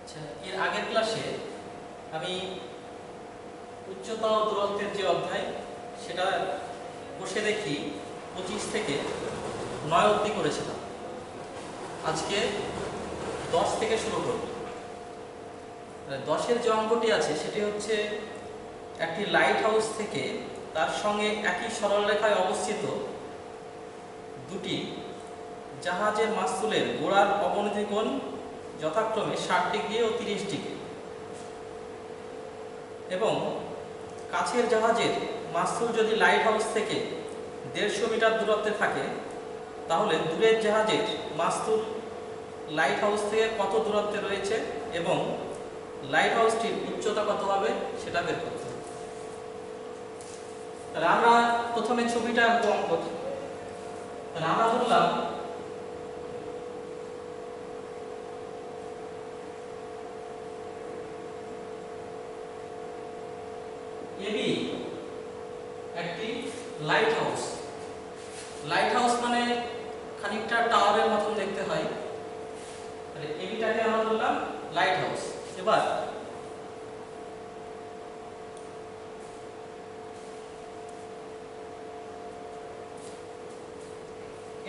আচ্ছা, এর আগের ক্লাসে আমি উচ্চতা ও দূরত্বের যে অধ্যায় সেটা বসে দেখি 25 থেকে 9 অবধি করেছিলাম। আজকে 10 থেকে শুরু করব। 10-এর যে অঙ্কটি আছে সেটি হচ্ছে একটি লাইট হাউস থেকে তার সঙ্গে একই সরলরেখায় অবস্থিত দুটি জাহাজের মাস্তুলের গোড়ার অবনতি কোণ যথাক্রমে 60 ডিগ্রি ও 30 ডিগ্রি এবং কাছের জাহাজের মাস্তুল যদি লাইট হাউস থেকে 150 মিটার দূরত্বে থাকে তাহলে দূরের জাহাজের মাস্তুল লাইট হাউস থেকে কত দূরত্বে রয়েছে এবং লাইট হাউসটির উচ্চতা কত হবে সেটা বের করতে হবে। তাহলে আমরা প্রথমে ছবিটা অঙ্কন করি। তাহলে আমরা বললাম এবি একটি লাইট হাউস। লাইট হাউস মানে খানিকটা টাওয়ারের মতন দেখতে হয়। তাহলে এবিটাকে আমরা বললাম লাইট হাউস। এবার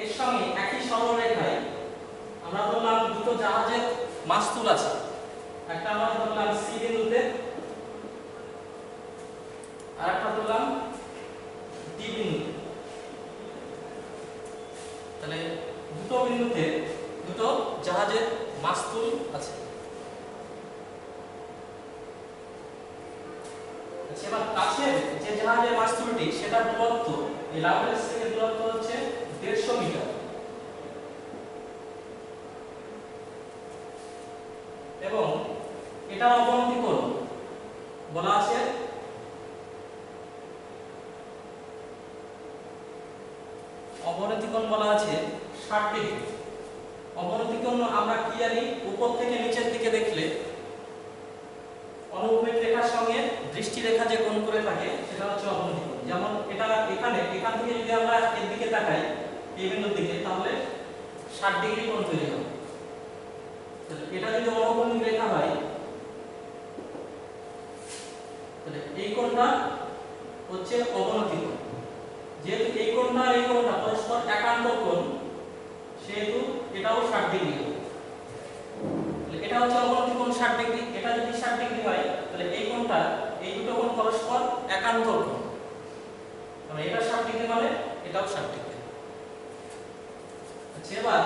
এর সঙ্গে একই সরলরেখায় আমরা বললাম দুটো জাহাজের মাস্তুল আছে। একটা আমরা বললাম সি বিন্দুতে আর একটা বললাম ডি বিন্দুতে। তাহলে দুটো বিন্দুতে দুটো জাহাজের মাস্তুল আছে। এবার কাছের যে জাহাজের মাস্তুলটি সেটার দূরত্ব এই লাউডেস থেকে দূরত্ব হচ্ছে 150 মিটার এবং এটা অবনতি কোণ বলা আছে বলা আছে 60 ডিগ্রি। অবনতি কোণ আমরা কি জানি, উপর থেকে নিচের দিকে দেখলে অনুভূমিক রেখার সঙ্গে দৃষ্টি রেখা যে কোণ করে থাকে সেটা হচ্ছে অবনতি কোণ। যেমন এটা এখান থেকে যদি আমরা এর দিকে তাকাই এই বিন্দুর দিকে তাহলে 60 ডিগ্রি কোণ তৈরি হবে। তাহলে এটা যদি অনুভূমিক রেখা হয় তাহলে এই কোণটা হচ্ছে অবনতি কোণ। যেহেতু এই কোণটা আর এই কোণটা পরস্পর একান্তর কোণ সেহেতু এটাও 60 ডিগ্রি হবে। তাহলে এটা হচ্ছে অবনতি কোণ 60 ডিগ্রি। এটা যদি 60 ডিগ্রি হয় তাহলে এই কোণটা এই দুটো কোণ পরস্পর একান্তর কোণ। মানে এটা 60 ডিগ্রি মানে এটাও 60 ডিগ্রি। আচ্ছা, এবার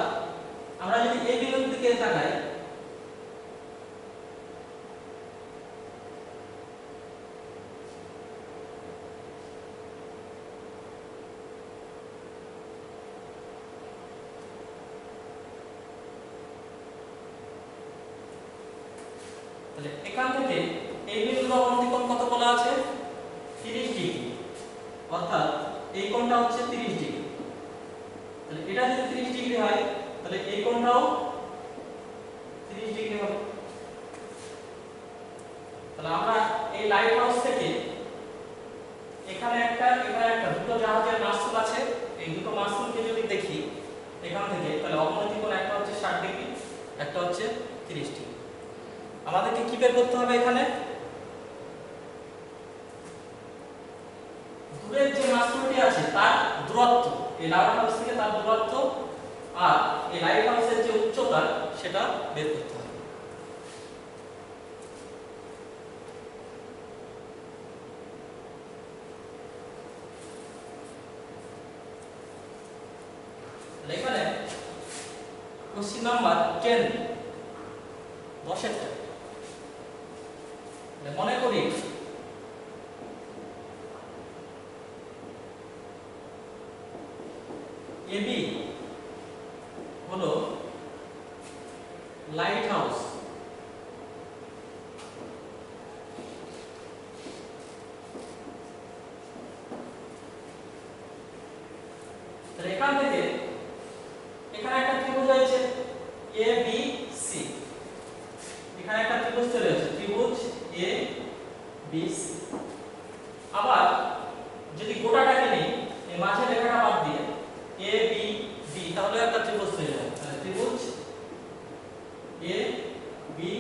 আমরা যদি এই বিন্দুর দিকে তাকাই তাহলে এখান থেকে এই বিন্দুর অবনতি কোণ কত বলা আছে 30 ডিগ্রি, অর্থাৎ এই কোণটা হচ্ছে 30 ডিগ্রি। তাহলে এটা যদি 30 ডিগ্রি হয় তাহলে এই কোণটাও 30 ডিগ্রি হবে। তাহলে আমরা এই লাইট হাউস থেকে এখানে একটা দুটো জাহাজের মাস্তুল আছে। এই দুটো মাস্তুলকে যদি দেখি এখান থেকে তাহলে অবনতি কোণ একটা হচ্ছে 60 ডিগ্রি একটা হচ্ছে 30 ডিগ্রি। আমাদেরকে কি বের করতে হবে এখানে দূরের যে মাস্তুলটি আছে তার দূরত্ব, এই লাইট হাউস থেকে তার দূরত্ব আর এই লাইট হাউসের যে উচ্চতা সেটা বের করতে হবে। এখানে কোশ্চেন নাম্বার 10 10 মনে করি এবি হলো লাইট হাউস। এখান থেকে এখানে একটা ত্রিভুজ আছে এ বি সি। এখানে একটা ত্রিভুজ চলে আসে, ত্রিভুজ এ বি সি। আবার যদি গোটাটাকে নেই এই মাঝের রেখাটা বাদ দিয়ে এ বি ডি তাহলে একটা ত্রিভুজ তৈরি হয়। তাহলে ত্রিভুজ এ বি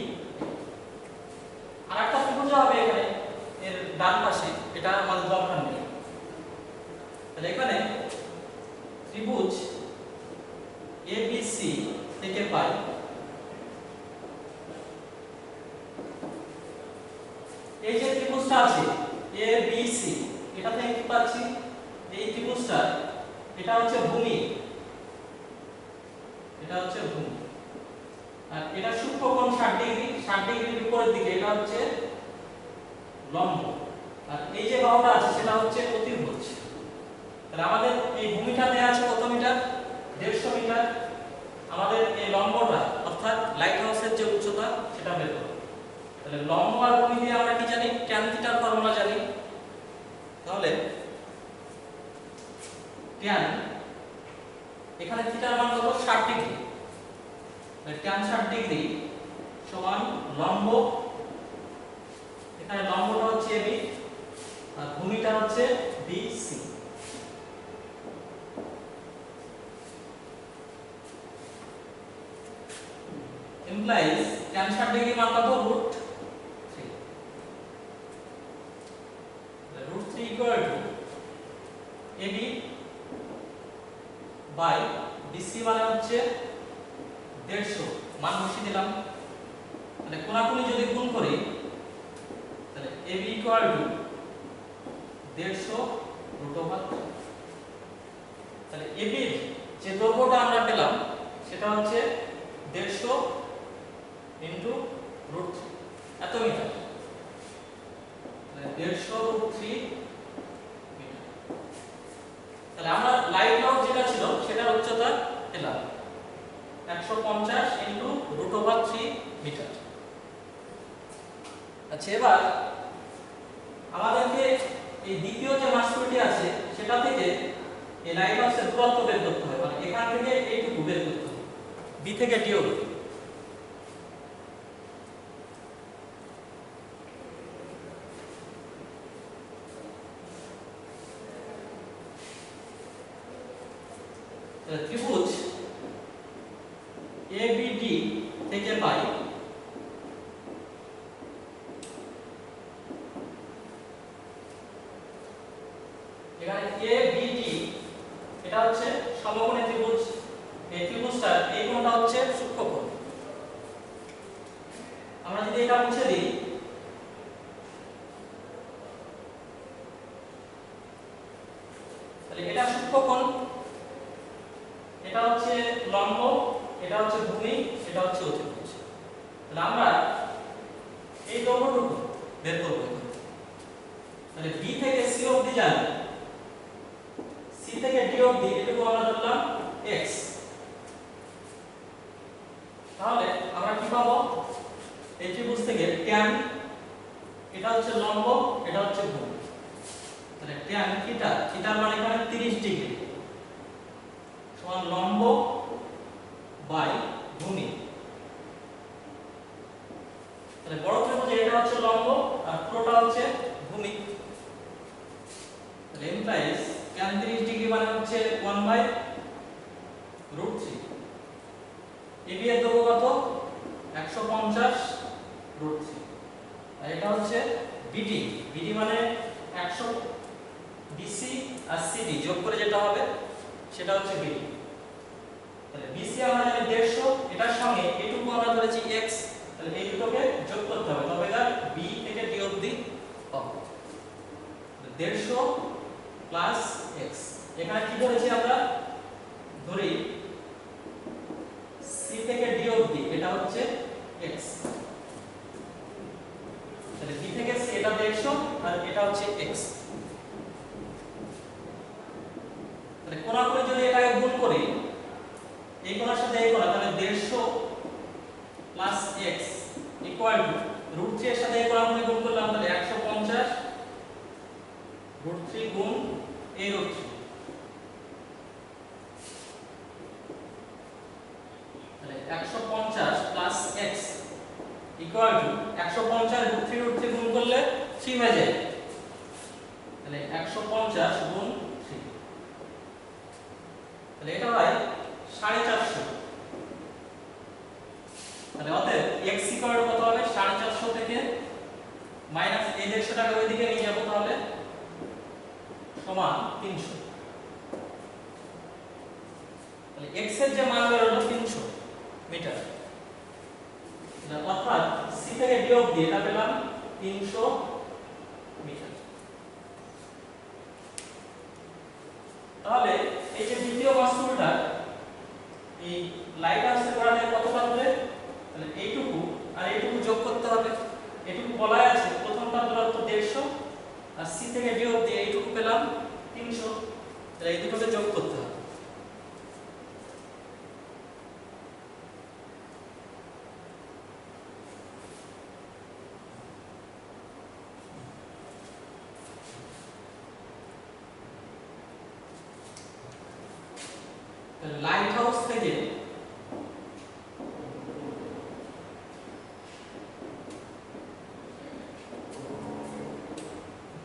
থেকে পাই এই যে ত্রিভুজটা আছে এ বি সি, এটা থেকে কি পাচ্ছি, এই ত্রিভুজটা এটা হচ্ছে ভূমি, এটা হচ্ছে ভূমি, আর এটা সূক্ষ্মকোণ 60 ডিগ্রি, 60 ডিগ্রির বিপরীত দিকে এটা হচ্ছে লম্ব, আর এই যে বাহুটা আছে সেটা হচ্ছে অতিভুজ। তাহলে আমাদের এই ভূমিটা দেয়া আছে কত মিটার, 150 মিটার। আমাদের এই লম্বটা অর্থাৎ লাইট হাউসের যে উচ্চতা সেটা বের করব। তাহলে লম্ব আর ভূমি দিয়ে আমরা কি জানি, ট্যান থিটার ফর্মুলা জানি। তাহলে ট্যান, এখানে থিটার মান কত, 60 ডিগ্রি, তাহলে ট্যান 60 ডিগ্রি সমান লম্ব, এখানে লম্বটা হচ্ছে এবি আর ভূমিটা হচ্ছে বিসি। implies tan 60 ডিগ্রি মান কত, √3, √3 equal to AB by BC মানে হচ্ছে 150, মান বসিয়ে দিলাম। তাহলে কোণাকুণি যদি গুণ করি তাহলে AB equal to 150 √3। তাহলে AB এর যে দৈর্ঘ্যটা আমরা পেলাম সেটা হচ্ছে 150 ইনটু √3, এত মিটার, তাহলে 150 √3 মিটার। তাহলে আমরা লাইট হাউস যেটা ছিল সেটার উচ্চতা পেলাম 150 ইনটু √3 মিটার। আচ্ছা, এবার আমাদেরকে এই দ্বিতীয় যে মাসুলটি আছে সেটা থেকে এই লাইট হাউসের দূরত্ব বের করতে হবে, মানে এখান থেকে এইটুকু বের করতে হবে, বি থেকে ডি অবধি। ত্রিভুজ ABD থেকে পাই এখানে ABD, এটা হচ্ছে সমকোণী ত্রিভুজ, এই ত্রিভুজটা এই কোণটা হচ্ছে সূক্ষ্মকোণ। আমরা যদি এটা মুছে দিই তাহলে এটা সূক্ষ্মকোণ, এটা হচ্ছে লম্ব, এটা হচ্ছে ভূমি, এটা হচ্ছে অতিভুজ। তাহলে আমরা এই দৈর্ঘ্যটুকু বের করব। তাহলে বি থেকে সি অবধি জানি, সি থেকে ডি অবধি এটুকু আমরা ধরলাম x। তাহলে আমরা কি পাবো, এই ত্রিভুজ থেকে tan, এটা হচ্ছে লম্ব, এটা হচ্ছে ভূমি, তাহলে tan থিটা, থিটার মান এখানে 30 ডিগ্রি সমান লম্ব বাই ভূমি। তাহলে বড় ত্রিভুজে এটা হচ্ছে লম্ব আর পুরোটা হচ্ছে ভূমি। তাহলে implies tan 30 ডিগ্রি মানে হচ্ছে 1/√3। AB এর দৈর্ঘ্য কত, 150 √3, আর এটা হচ্ছে BD, BD মানে 100, BC আর CD যোগ করে যেটা হবে সেটা হচ্ছে BD। তাহলে BC আমরা জানি 150, এটার সঙ্গে এটুকু আমরা ধরেছি x, তাহলে এই দুটোকে যোগ করতে হবে, তবে এটা B থেকে D অবধি পাবো। 150 প্লাস x, এখানে কি ধরেছি আমরা, ধরি C থেকে D অবধি এটা হচ্ছে x, তাহলে B থেকে C এটা 150 আর এটা হচ্ছে x। তাহলে কোণাকুণি যদি এটাকে গুণ করি, এই কোণার সাথে এই কোণা, তাহলে 150 প্লাস x ইকুয়াল টু √3 এর সাথে এই কোণাকুণি গুণ করলাম, তাহলে 150 √3 গুণ এই √3, তাহলে 150 প্লাস x ইকুয়াল টু 150 √3 গুণ করলে 3 হয়ে যায়, তাহলে 150 গুণ 3, তাহলে এটা হয় 450। তাহলে অতএব x ইকুয়াল টু কত হবে, 450 থেকে মাইনাস এই 150 টাকা ওইদিকে নিয়ে যাব, তাহলে সমান 300। তাহলে x এর যে মান বের হলো 300, তাহলে এইটুকু আর এইটুকু যোগ করতে হবে। এইটুকু বলাই আছে প্রথমটার দূরত্ব 150 আর সি থেকে ডি অবধি এইটুকু পেলাম 300। তাহলে এই দুটোকে যোগ করতে হবে। লাইট হাউস থেকে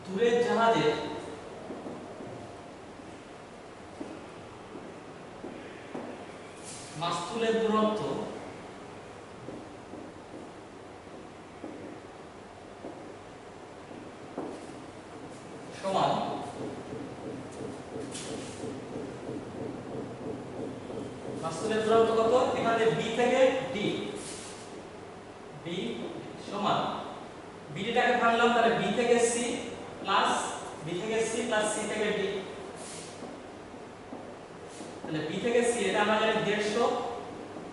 দূরের জাহাজের মাস্তুলের দূরত্ব সমান মাস্তুলের দূরত্ব কত? এখানে বি থেকে ডি, বি সমান বিডিটাকে ভাঙলাম, তাহলে বি থেকে সি প্লাস বি থেকে সি প্লাস সি থেকে ডি। তাহলে বি থেকে সি এটা আমরা জানি 150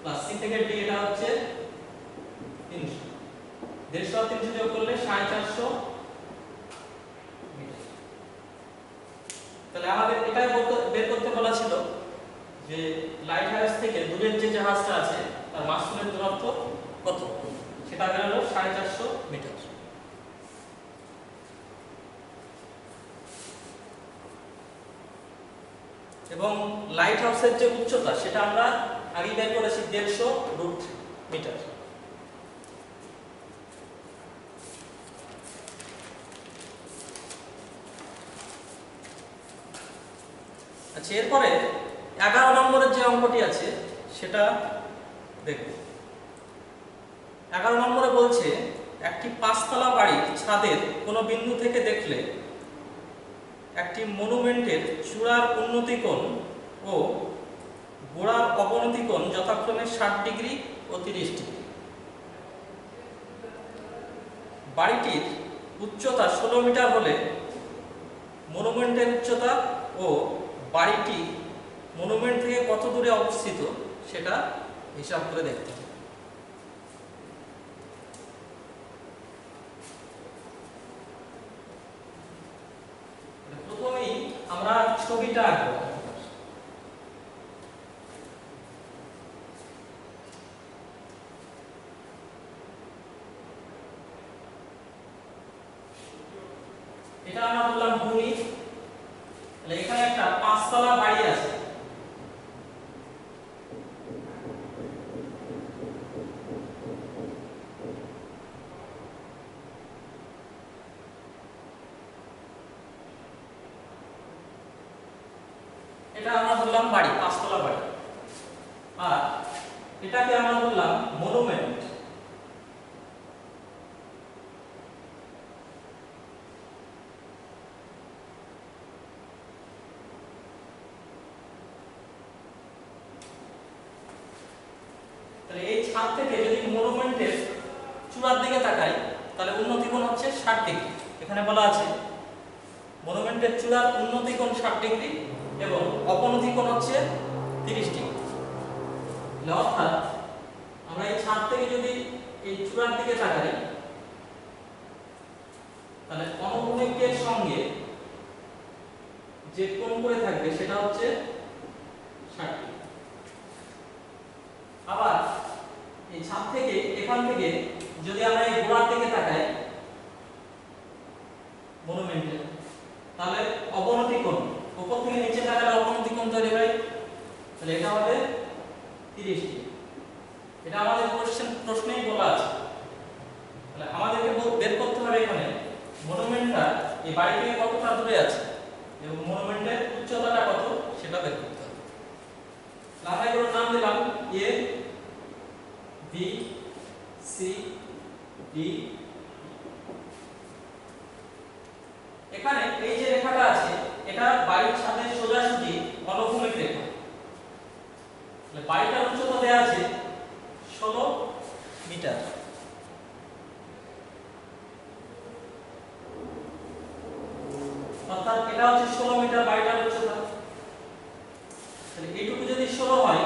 প্লাস সি থেকে ডি এটা হচ্ছে 300। 150 আর 300 যোগ করলে 450 মিটার। তাহলে আমাদের এটাই বের করতে বলা ছিল যে লাইট হাউস থেকে দূরের যে জাহাজটা আছে তার মাস্তুলের দূরত্ব কত, সেটা বের হলো 450 মিটার। এবং লাইট হাউসের যে উচ্চতা সেটা আমরা আগে বের করেছি 150 রুট মিটার। আচ্ছা, এরপরে 11 নম্বরের যে অঙ্কটি আছে সেটা দেখব। 11 নম্বরে বলছে একটি 5তলা বাড়ির ছাদের কোনো বিন্দু থেকে দেখলে একটি মনুমেন্টের চূড়ার উন্নতি কোণ ও গোড়ার অবনতি কোণ যথাক্রমে 60 ডিগ্রি ও 30 ডিগ্রি। বাড়িটির উচ্চতা 16 মিটার হলে মনুমেন্টের উচ্চতা ও বাড়িটি মনুমেন্ট থেকে কত দূরে অবস্থিত সেটা হিসাব করে দেখতে হবে। প্রথমেই আমরা ছবিটা আঁকবো। এটা আমরা বললাম ভূমি। তাহলে এখানে একটা 5তলা বাড়ি আছে। এটা আমরা বললাম বাড়ি, 5তলা বাড়ি। আর এটাকে আমরা বললাম মনুমেন্ট। তাহলে এই ছাদ থেকে যদি মনুমেন্টের চূড়ার দিকে তাকাই তাহলে উন্নতি কোণ হচ্ছে 60 ডিগ্রি। এখানে বলা আছে মনুমেন্টের চূড়ার উন্নতি কোণ 60 ডিগ্রি এবং অবনতি কোণ হচ্ছে 30 ডিগ্রি। অর্থাৎ আমরা এই ছাদ থেকে যদি এই চূড়ার দিকে তাকাই তাহলে অনুভূমিকের সঙ্গে যে কোণ করে থাকবে সেটা হচ্ছে 60 ডিগ্রি। আবার এই ছাদ থেকে এখান থেকে যদি আমরা এই গোড়ার দিকে তাকাই মনুমেন্টের, তাহলে অবনতি কোণ, উপর থেকে নিচে তাকালে অবনতি কোণ তৈরি হয়। তাহলে এটা হবে 30 ডিগ্রি। এটা আমাদের প্রশ্নেই বলা আছে। তাহলে আমাদেরকে বের করতে হবে এখানে মনুমেন্টটা এই বাড়ি থেকে কতটা দূরে আছে এবং মনুমেন্টের উচ্চতাটা কত সেটা বের করতে হবে। আমরা এগুলোর নাম দিলাম এ, বি, সি, ডি। এখানে এই যে রেখাটা আছে এটা বাড়ির ছাদের সোজাসুজি অনুভূমিক রেখা। তাহলে বাড়িটার উচ্চতা দেয়া আছে 16 মিটার। অর্থাৎ এটা হচ্ছে 16 মিটার বাড়িটার উচ্চতা। তাহলে এইটুকু যদি 16 হয়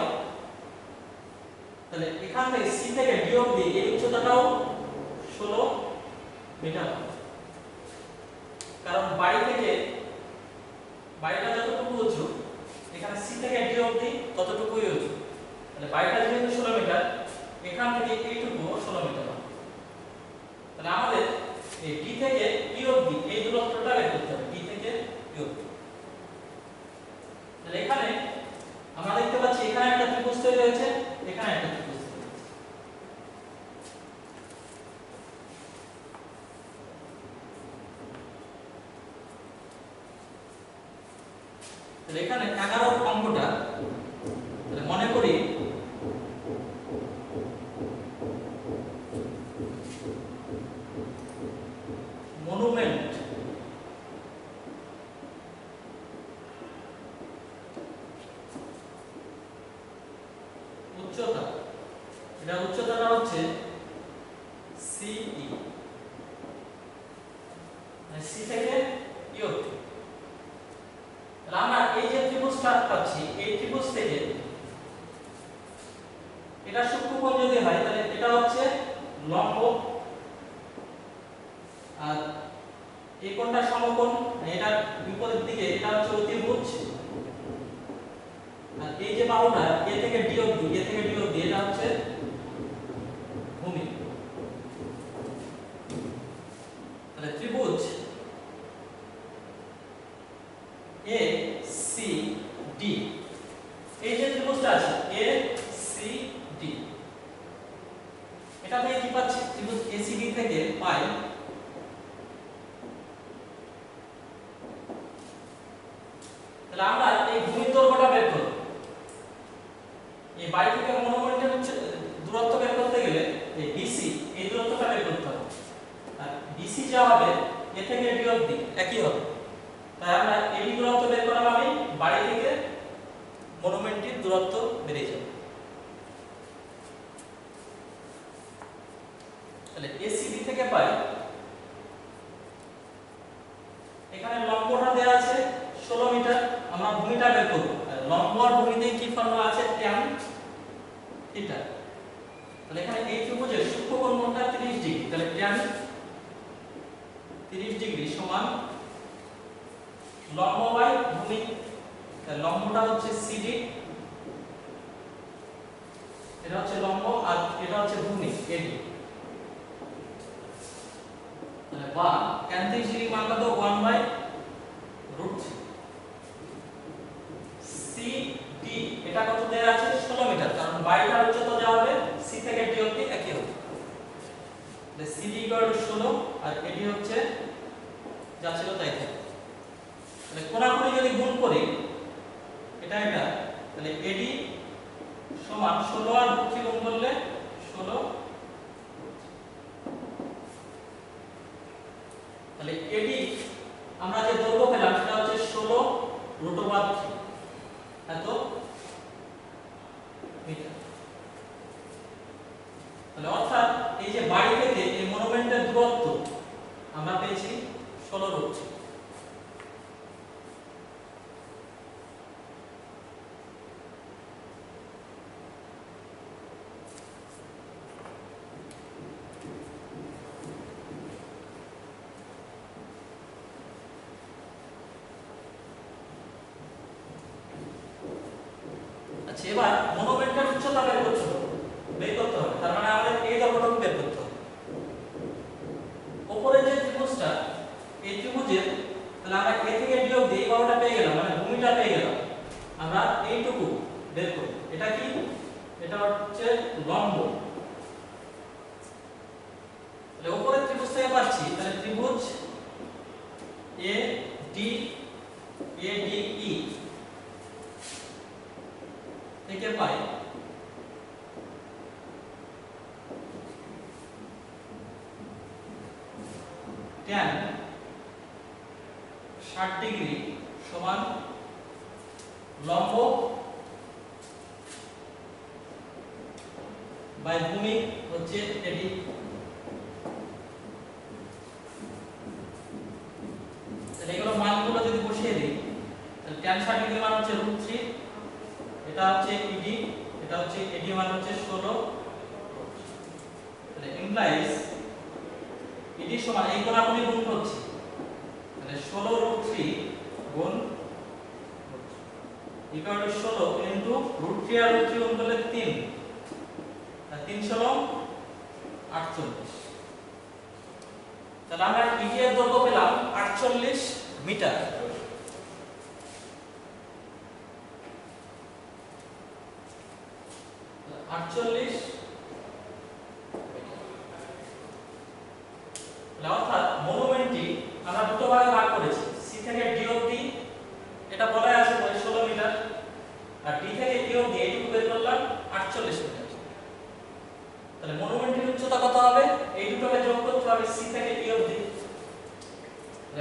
তাহলে তাহলে এখান থেকে সি থেকে ডি অবধি এই উচ্চতাটাও 16 মিটার, কারণ বাড়িটা যতটুকু উঁচু এখানে সি থেকে ডি অবধি ততটুকুই উঁচু। তাহলে বাড়িটা যেহেতু 16 মিটার, এখান থেকে এইটুকুও 16 মিটার। তাহলে আমাদের এই ডি থেকে ই অবধি এই দূরত্বটা বের করতে হবে, ডি থেকে ই অবধি। তাহলে এখানে আমরা দেখতে পাচ্ছি এখানে একটা ত্রিভুজ তৈরি হয়েছে, এখানে একটা ত্রিভুজ তৈরি হয়েছে। তাহলে এখানে 11 অঙ্কটা তাহলে মনে করি মনুমেন্ট উচ্চতা, এটা উচ্চতাটা হচ্ছে সিই, মানে সি থেকে ই অবধি। তাহলে আমরা এই যে ত্রিভুজটা পাচ্ছি, এই ত্রিভুজ থেকে এটা সূক্ষ্মকোণ যদি হয় তাহলে এটা হচ্ছে লম্ব, আর এই কোণটা সমকোণ, এটা বিপরীত দিকে এটা হচ্ছে অতিভুজ, আর এই যে বাহুটা এ থেকে ডি অবধি, এটা হচ্ছে ভূমি। তাহলে ত্রিভুজ এ সি ডি, এই যে ত্রিভুজটা আছে এ সি ডি, এটা থেকে কি পাচ্ছি? ত্রিভুজ এ সি ডি থেকে পাই তাহলে আমরা এই ভূমির দৈর্ঘ্যটা বের করব। এই বাড়ি থেকে মনুমেন্টের দূরত্ব বের করতে গেলে এই ডিসি, এই দূরত্বটা বের করতে হবে, আর ডিসি যা হবে এ থেকে ডি অবধি একই হবে। তাই আমরা এবি দূরত্ব বের করা মানে বাড়ি থেকে মনুমেন্টের দূরত্ব বেরিয়ে যাবে। তাহলে এসিডি থেকে পাই, এখানে লম্বটা দেয়া আছে 16 মিটার, আমরা ভূমিটা বের করব। লম্ব আর ভূমিতে কি ফর্মুলা আছে? tan theta. তাহলে এখানে এই ত্রিভুজের সূক্ষ্মকোণ কোণটা 30 ডিগ্রি, তাহলে tan 30 ডিগ্রি সমান লম্ব বাই ভূমি। তাহলে লম্বটা হচ্ছে সিডি, এটা হচ্ছে লম্ব, আর এটা হচ্ছে ভূমি এডি। তাহলে বা tan 30 ডিগ্রি মান কত? 1/√3। সিডি এটা কত দেয়া আছে? 16 মিটার, কারণ বাড়িটার উচ্চতা যা হবে সি থেকে ডি অবধি একই হবে। তাহলে সিডি = 16 আর এডি হচ্ছে যা ছিল তাই থাকে। তাহলে কোণাকুণি যদি গুণ করি এটা, তাহলে এডি সমান 16 আর 3 গুণ করলে 16। তাহলে এডি আমরা যে দৈর্ঘ্য পেলাম সেটা হচ্ছে 16√3 এত মিটার। তাহলে অর্থাৎ এই যে বাড়ি থেকে এই মনুমেন্টের দূরত্ব আমরা পেয়েছি 16√3। এবার মনুমেন্টের উচ্চতা বের করতে হবে, তার মানে আমাদের এই দৈর্ঘ্যটুকু বের করতে হবে। উপরে যে ত্রিভুজটা, এই ত্রিভুজের তাহলে আমরা এ থেকে ডি অবধি এই বাহুটা পেয়ে গেলাম, মানে ভূমিটা পেয়ে গেলাম। আমরা এইটুকু বের করব। এটা কি? এটা হচ্ছে লম্ব। তাহলে উপরের ত্রিভুজ থেকে পাচ্ছি, তাহলে ত্রিভুজ এ ডি ই থেকে পাই tan 60 ডিগ্রি সমান লম্ব বাই ভূমি হচ্ছে এডি। তাহলে এগুলো মানগুলো যদি বসিয়ে দিই, তাহলে tan 60 ডিগ্রি মান হচ্ছে √3, এটা হচ্ছে ইডি, এটা হচ্ছে এডি মান হচ্ছে 16, ইমপ্লাইজ এটি সমান এই কোণাকুণি গুণ করছি, তাহলে 16√3 গুণ ইকুয়াল টু 16 ইনটু √3 আর √3 গুণ করলে 3, আর 3 16 48। তাহলে আমরা ইটি এর দৈর্ঘ্য পেলাম 48 মিটার। অর্থাৎ মনুমেন্টটি আমরা দুটো ভাগে ভাগ করেছি, সি থেকে ডি অবধি এটা বলা আছে 16 মিটার, আর ডি থেকে ই অবধি এইটুকু বের করলাম 48 মিটার। তাহলে মনুমেন্টের উচ্চতা কত হবে? এই দুটোকে যোগ করতে হবে সি থেকে ই অবধি।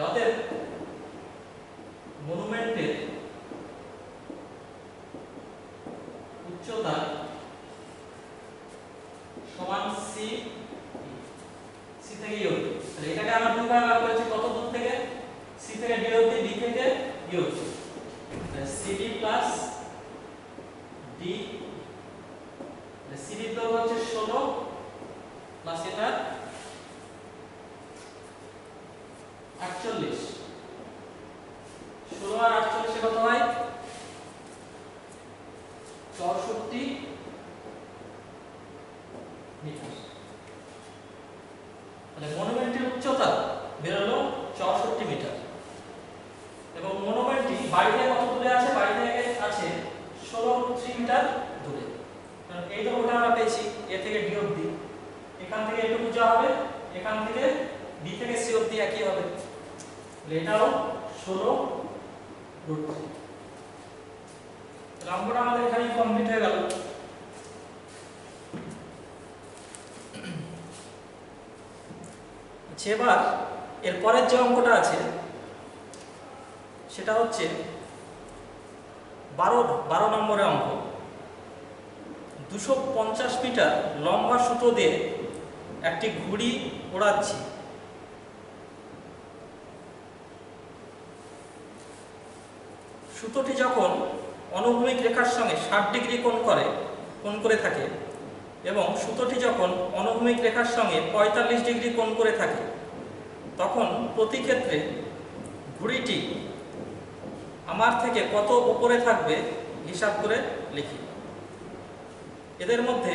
অতএব মনুমেন্টের উচ্চতা সমান সি থেকে ই অবধি। তাহলে এটাকে আমরা দুই ভাগে ভাগ করেছি, কত দূর থেকে? সি থেকে ডি অবধি, ডি থেকে ই অবধি। তাহলে সিডি প্লাস ডি, সিডি তো হচ্ছে 16 প্লাস এটা 48, 16 আর 48 কত হয়? 64 মিটার। তাহলে মনুমেন্টের উচ্চতা বের হলো 64 মিটার, এবং মনুমেন্টটি বাড়ি থেকে কত দূরে আছে? বাড়ি থেকে আছে 16√3 মিটার দূরে। কারণ এই দৈর্ঘ্যটা আমরা পেয়েছি এ থেকে ডি অবধি, এখান থেকে এটুকু যা হবে, এখান থেকে ডি থেকে সি অবধি একই হবে। এটাও 16√3। তাহলে অঙ্কটা আমাদের এখানে কমপ্লিট হয়ে গেল। এবার এর পরের যে অঙ্কটা আছে সেটা হচ্ছে 12 নম্বরের অঙ্ক। 250 মিটার লম্বা সুতো দিয়ে একটি ঘুড়ি ওড়াচ্ছি। সুতোটি যখন অনুভূমিক রেখার সঙ্গে 60 ডিগ্রি কোণ করে থাকে এবং সুতোটি যখন অনুভূমিক রেখার সঙ্গে 45 ডিগ্রি কোণ করে থাকে, তখন প্রতি ক্ষেত্রে ঘুড়িটি আমার থেকে কত উপরে থাকবে হিসাব করে লিখি। এদের মধ্যে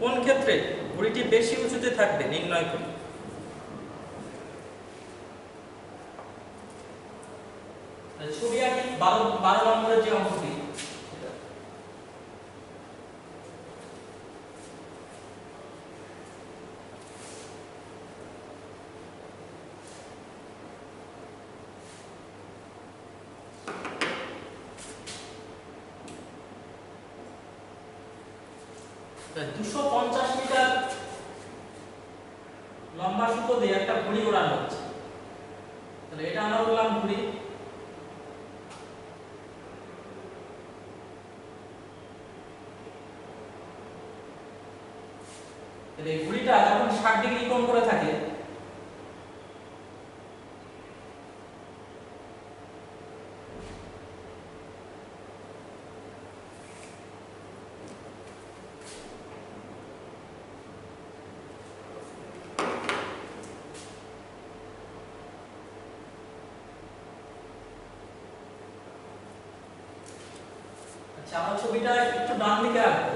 কোন ক্ষেত্রে ঘুড়িটি বেশি উঁচুতে থাকবে নির্ণয় করি। ছবি আঁকি 12 নম্বরের যে অঙ্কটি, তা 250 মিটার লম্বা সুতো দিয়ে একটা ঘুড়ি ওড়ানো হচ্ছে। তাহলে এটা আমরা বললাম ঘুড়ি। তাহলে এই ঘুড়িটা যখন 60 ডিগ্রি কোণ করে থাকে, আচ্ছা আমরা ছবিটা একটু ডান দিকে রাখবো।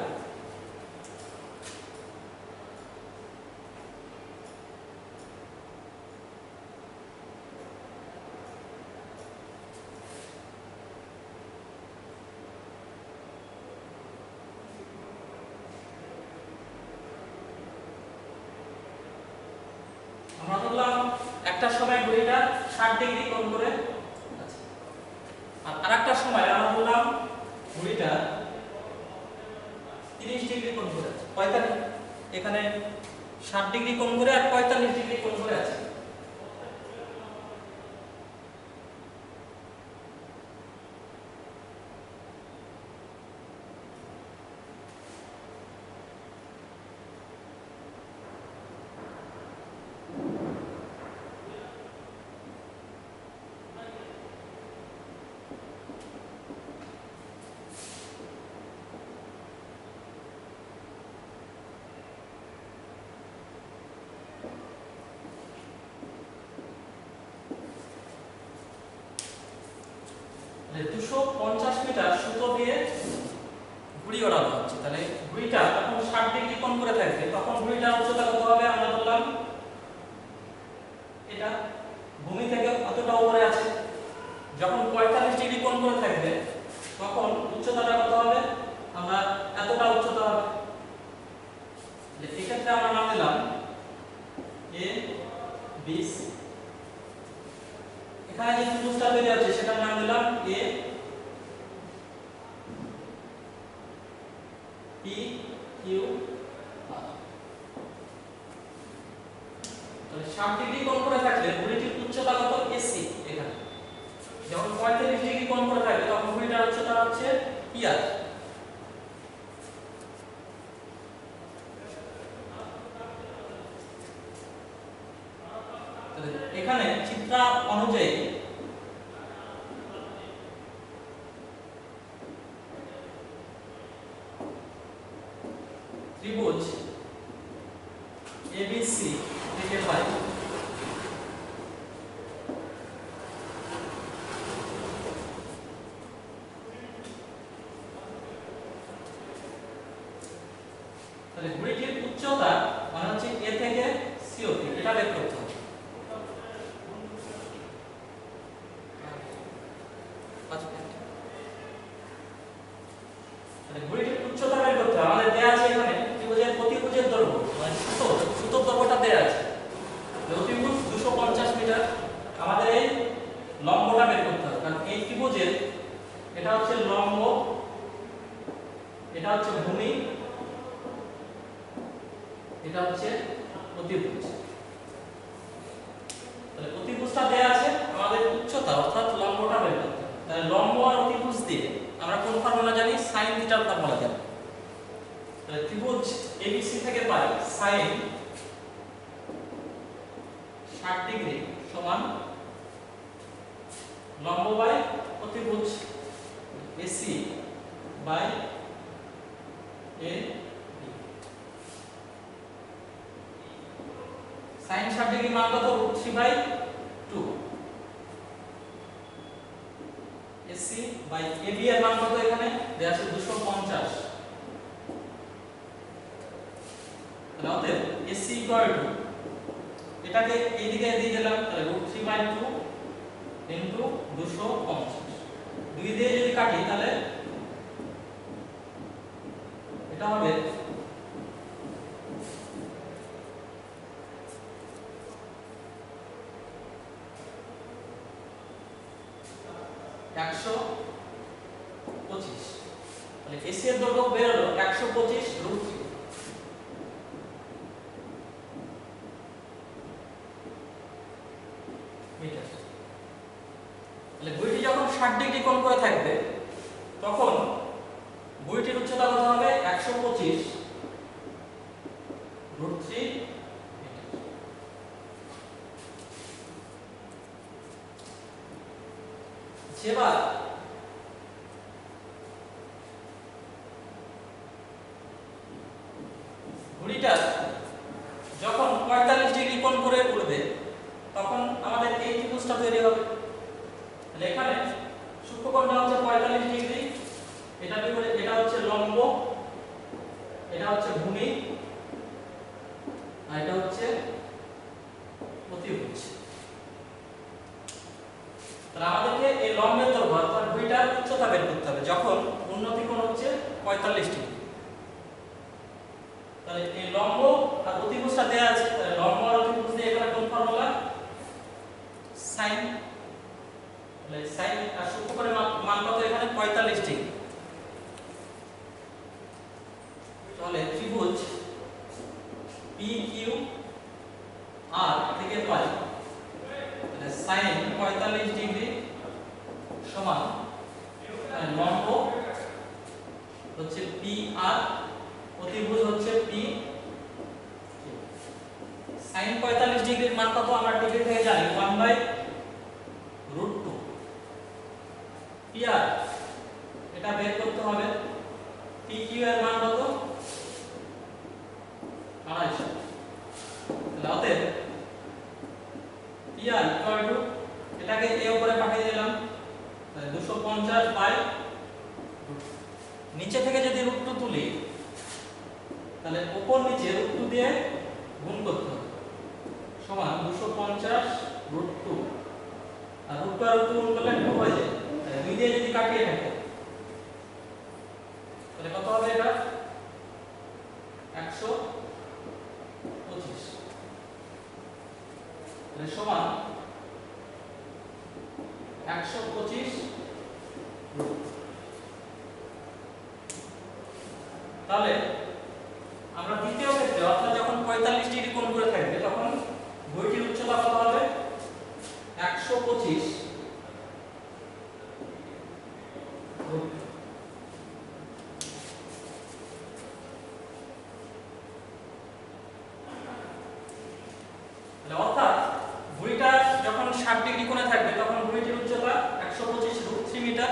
আমরা ধরলাম একটা সময় ঘড়িটা 60 ডিগ্রি কোণ করে আছে, আর আরেকটা সময় আমরা ধরলাম ঘড়িটা 30 ডিগ্রি কোণ করে আছে। 45 এখানে 60 ডিগ্রি কোণ করে আর 45 ডিগ্রি কোণ করে আছে। 250 মিটার সুতো দিয়ে ঘুড়ি ওড়ানো হচ্ছে। তাহলে ঘুড়িটা যখন 60 ডিগ্রি কোণ করে থাকবে তখন ঘুড়িটার উচ্চতা কত হবে? আমরা বললাম এটা ভূমি থেকে কতটা উপরে আছে। যখন 45 ডিগ্রি কোণ করে থাকবে তখন উচ্চতাটা কত হবে? আমরা এতটা উচ্চতা হবে। এক্ষেত্রে আমরা নাম দিলাম এ বি সি। এখানে যে ত্রিভুজটা তৈরি হচ্ছে সেটার নাম দিলাম এ পি কিউ আর। তাহলে 60 ডিগ্রি কোণ করে থাকলে ঘুড়িটির উচ্চতা কত? এসি। এখানে যখন 45 ডিগ্রি কোণ করে থাকবে তখন ঘুড়িটার উচ্চতা হচ্ছে পি আর। এখানে চিত্র অনুযায়ী ত্রিভুজ এবিসি থেকে পাই তাহলে ঘুড়িটির উচ্চতা মানে হচ্ছে এ থেকে সি অবধি, এটা বের করতে হবে। ঘুড়িটির উচ্চতা বের করতে হবে। আমাদের দেয়া আছে এখানে ত্রিভুজের প্রতিভুজের দৈর্ঘ্য মানে সুতোর দৈর্ঘ্যটা দেয়া আছে। অতিভুজ 250 মিটার। আমাদের এই লম্বটা বের করতে হবে, কারণ এই ত্রিভুজের এটা হচ্ছে লম্ব, এটা হচ্ছে ভূমি, এটা হচ্ছে অতিভুজ। তাহলে অতিভুজটা দেয়া আছে, আমাদের উচ্চতা অর্থাৎ লম্বটা বের করতে হবে। তাহলে লম্ব আর অতিভুজ দিয়ে আমরা কোন ফর্মুলা জানি? sin থিটার ফর্মুলা জানি। তাহলে ত্রিভুজ এবিসি থেকে পাই sin 60 ডিগ্রি সমান লম্ব বাই অতিভুজ AC by A B. sin 60 degree মান কত? √3/2। এসি বাই এবি এর মান কত? এখানে দেয়া আছে 250। তাহলে অতএব এসি ইকুয়াল টু এটাকে এইদিকে দিয়ে দিলাম, তাহলে √3/2 ইনটু 250। দুই দিয়ে যদি কাটি তাহলে এটা হবে 125। তাহলে এসি এর দৈর্ঘ্য বের হলো 125 √3 মিটার। তাহলে ঘুড়িটি যখন 60 ডিগ্রি কোণ করে থাকবে তখন ঘুড়িটির উচ্চতা কত হবে? 125 √3 মিটার। এবার ঘুড়িটা যখন 45 ডিগ্রি কোণ করে উঠবে তখন আমাদের এই ত্রিভুজটা তৈরি হবে। তাহলে এখানে সূক্ষ্মকোণটা হচ্ছে 45 ডিগ্রি, এটা বিপরীত, এটা হচ্ছে লম্ব, এটা হচ্ছে ভূমি আর এটা হচ্ছে অতিভুজ। তাহলে আমাদেরকে এই লম্বের দৈর্ঘ্য অর্থাৎ ঘুড়িটার উচ্চতা বের করতে হবে যখন উন্নতি কোণ হচ্ছে 45 ডিগ্রি। তাহলে এই লম্ব আর অতিভুজটা দেয়া আছে, তাহলে লম্ব আর অতিভুজ দিয়ে এখানে কোন ফর্মুলা? sin। তাহলে sin আর সূক্ষ্মকোণের মান কত? এখানে 45 ডিগ্রি। তাহলে ত্রিভুজ পি কিউ আর থেকে পাই তাহলে sin 45 ডিগ্রি সমান লম্ব হচ্ছে পি আর, অতিভুজ হচ্ছে পি। sin 45 ডিগ্রির মান কত? আমরা ডিগ্রি থেকে জানি 1/√2 পি আর। এটা বের করতে হবে। পি কিউ এর মান কত? 250। তাহলে অতএব পি আর ইকুয়াল টু এটাকে এ উপরে পাঠিয়ে দিলাম, তাহলে 250 250 বাই নিচে থেকে যদি √2 তুলি তাহলে উপর নিচে √2 দিয়ে গুণ করতে হবে সমান 250 √2 আর √2 আর √2 গুণ করলে 2 হয়ে যায়। তাহলে 2 দিয়ে যদি কাটিয়ে থাকে তাহলে কত হবে এটা 125 তাহলে সমান 125 তাহলে আমরা দ্বিতীয় ক্ষেত্রে অর্থাৎ যখন 45 ডিগ্রি কোণ করে থাকবে তখন বইটির উচ্চতা কত হবে 125 অর্থাৎ ঘুড়িটা যখন 60 ডিগ্রি কোণে থাকবে তখন ঘুড়িটির উচ্চতা 125 √3 মিটার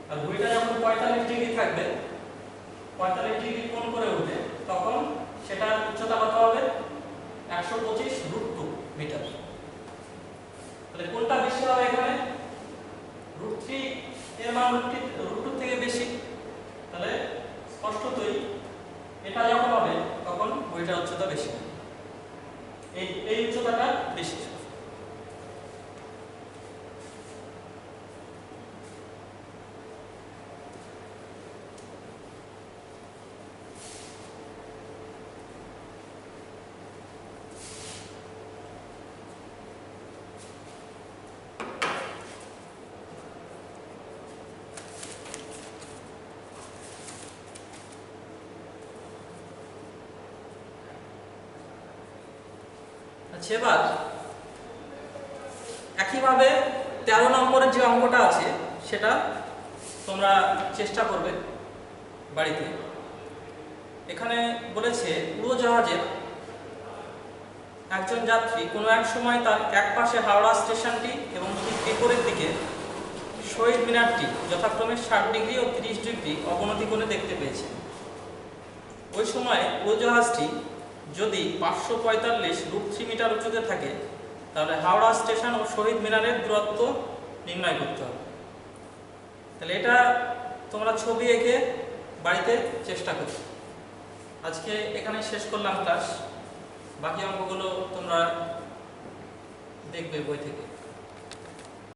আর ঘুড়িটা যখন 45 ডিগ্রি থাকবে 45 ডিগ্রি কোণ করে উঠবে তখন সেটার উচ্চতা কত হবে 125 √2 মিটার। তাহলে কোনটা বেশি হবে এখানে √3 এর মান √2 থেকে বেশি তাহলে স্পষ্টতই এটা যখন হবে তখন ঘুড়িটার উচ্চতা বেশি এই উচ্চতাটা বেশি। এবার একইভাবে 13 নম্বরের যে অঙ্কটা আছে সেটা তোমরা চেষ্টা করবে বাড়িতে। এখানে বলেছে উড়োজাহাজের একজন যাত্রী কোনো এক সময় তার এক পাশে হাওড়া স্টেশনটি এবং ঠিক বিপরীত দিকে শহীদ মিনারটি যথাক্রমে 60 ডিগ্রি ও 30 ডিগ্রি অবনতি কোণে দেখতে পেয়েছে। ওই সময় উড়োজাহাজটি যদি 545 √3 মিটার উচ্চতে থাকে তাহলে হাওড়া স্টেশন ও শহীদ মিনারের দূরত্ব নির্ণয় করতে হবে। তাহলে এটা তোমরা ছবি এঁকে বাড়িতে চেষ্টা করো। আজকে এখানে শেষ করলাম ক্লাস, বাকি অঙ্কগুলো তোমরা দেখবে বই থেকে।